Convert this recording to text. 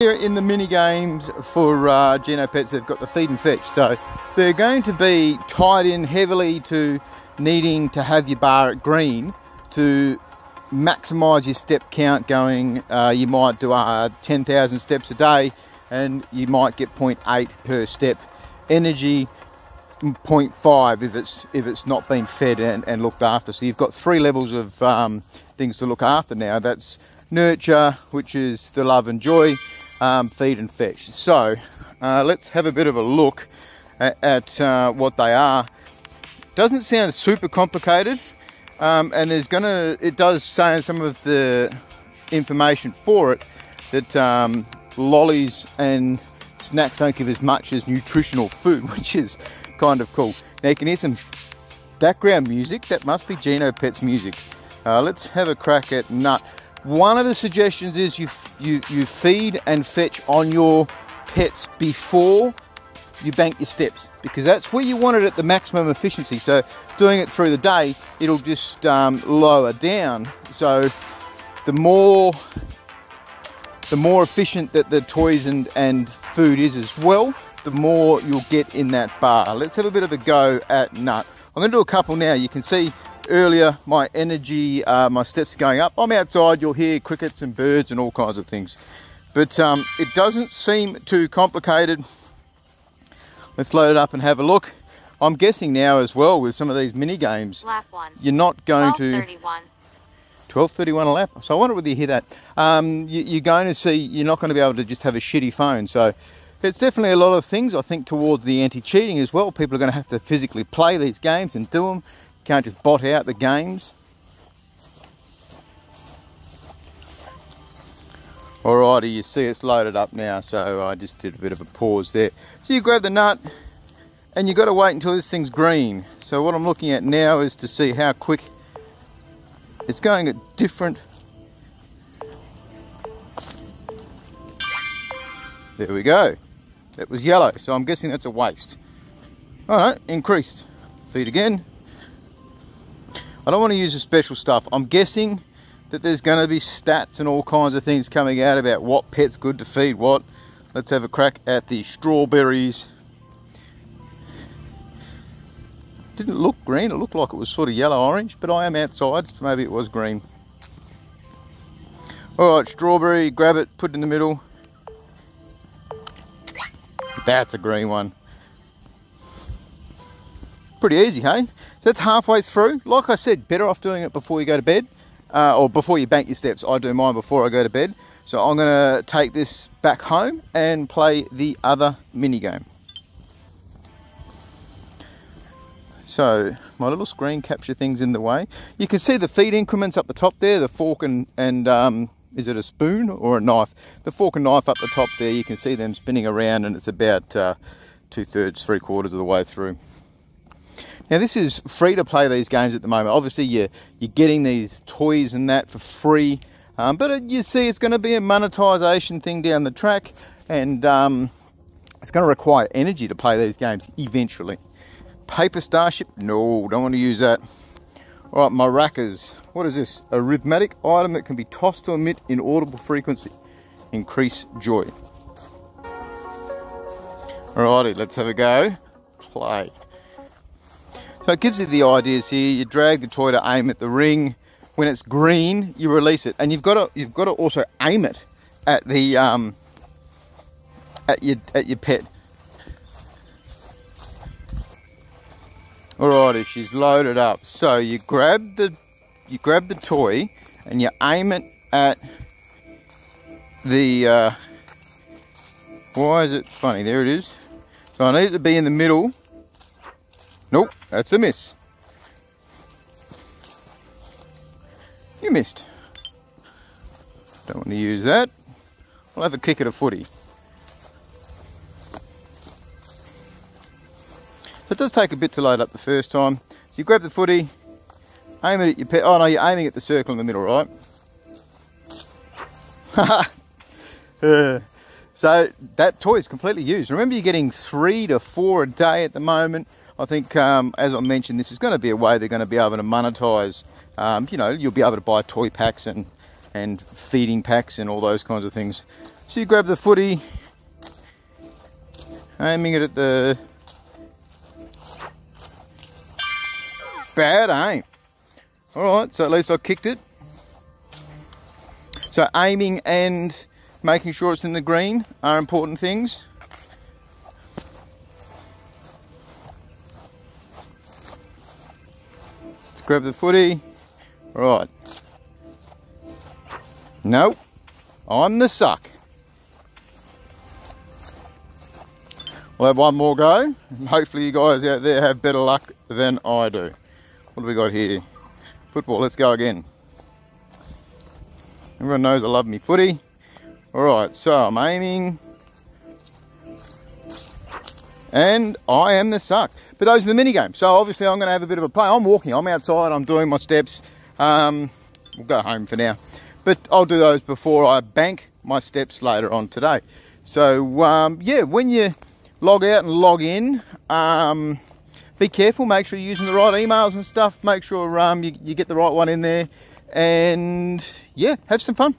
there in the mini games for Genopets, they've got the feed and fetch. So they're going to be tied in heavily to needing to have your bar at green to maximise your step count going. You might do 10,000 steps a day and you might get 0.8 per step. Energy 0.5 if it's not been fed and looked after. So you've got 3 levels of things to look after now. That's nurture, which is the love and joy, feed and fetch. So let's have a bit of a look at what they are. Doesn't sound super complicated, and it does say in some of the information for it that lollies and snacks don't give as much as nutritional food, which is kind of cool. Now you can hear some background music. That must be Genopets music. Let's have a crack at nut. One of the suggestions is you feed and fetch on your pets before you bank your steps, because that's where you want it at the maximum efficiency. So doing it through the day, it'll just lower down. So the more efficient that the toys and food is as well, the more you'll get in that bar. Let's have a bit of a go at nut. I'm going to do a couple now. You can see earlier my energy, my steps are going up. I'm outside, you'll hear crickets and birds and all kinds of things. But it doesn't seem too complicated. Let's load it up and have a look. I'm guessing now as well with some of these mini games, you're not going to 12.31 a lap. So I wonder whether you hear that. You're going to see, you're not going to be able to just have a shitty phone. So it's definitely a lot of things, I think, towards the anti-cheating as well. People are going to have to physically play these games and do them. You can't just bot out the games. Alrighty, you see it's loaded up now, so I just did a bit of a pause there. So you grab the nut and you've got to wait until this thing's green. So what I'm looking at now is to see how quick it's going at different... There we go. That was yellow, so I'm guessing that's a waste. Alright, increased. Feed again. I don't want to use the special stuff. I'm guessing that there's going to be stats and all kinds of things coming out about what pet's good to feed what. Let's have a crack at the strawberries. Didn't look green, it looked like it was sort of yellow-orange, but I am outside, so maybe it was green. Alright, strawberry, grab it, put it in the middle. That's a green one. Pretty easy, hey? So that's halfway through. Like I said, better off doing it before you go to bed. Or before you bank your steps. I do mine before I go to bed. So I'm going to take this back home and play the other mini game. So my little screen capture thing's in the way. You can see the feed increments up the top there, the fork and is it a spoon or a knife? The fork and knife up the top there, you can see them spinning around, and it's about 2/3, 3/4 of the way through. Now this is free to play these games at the moment. Obviously you're getting these toys and that for free, but you see it's going to be a monetization thing down the track, and it's going to require energy to play these games eventually. Paper Starship? No, don't want to use that. Alright, maracas. What is this? A rhythmic item that can be tossed to emit inaudible frequency. Increase joy. Alrighty, let's have a go. Play. So it gives you the ideas here. You drag the toy to aim at the ring. When it's green, you release it, and you've got to also aim it at the at your pet. Alrighty, she's loaded up. So you grab the toy and you aim it at the. Why is it funny? There it is. So I need it to be in the middle. Nope, that's a miss. You missed. Don't want to use that. I'll have a kick at a footy. So it does take a bit to load up the first time. So you grab the footy, aim it at your pet. Oh no, you're aiming at the circle in the middle, right? So that toy is completely used. Remember, you're getting 3 to 4 a day at the moment. I think, as I mentioned, this is going to be a way they're going to be able to monetize. You know, you'll be able to buy toy packs and feeding packs and all those kinds of things. So you grab the footy, aiming it at the bad aim. Alright, so at least I kicked it. So aiming and making sure it's in the green are important things. Let's grab the footy. Right. Nope. I'm the suck. We'll have one more go. Hopefully you guys out there have better luck than I do. What do we got here? Football, let's go again. Everyone knows I love me footy. Alright, so I'm aiming. And I am the suck. But those are the mini games. So obviously I'm going to have a bit of a play. I'm walking, I'm outside, I'm doing my steps. We'll go home for now. But I'll do those before I bank my steps later on today. So yeah, when you log out and log in, be careful, make sure you're using the right emails and stuff. Make sure you get the right one in there. And yeah, have some fun.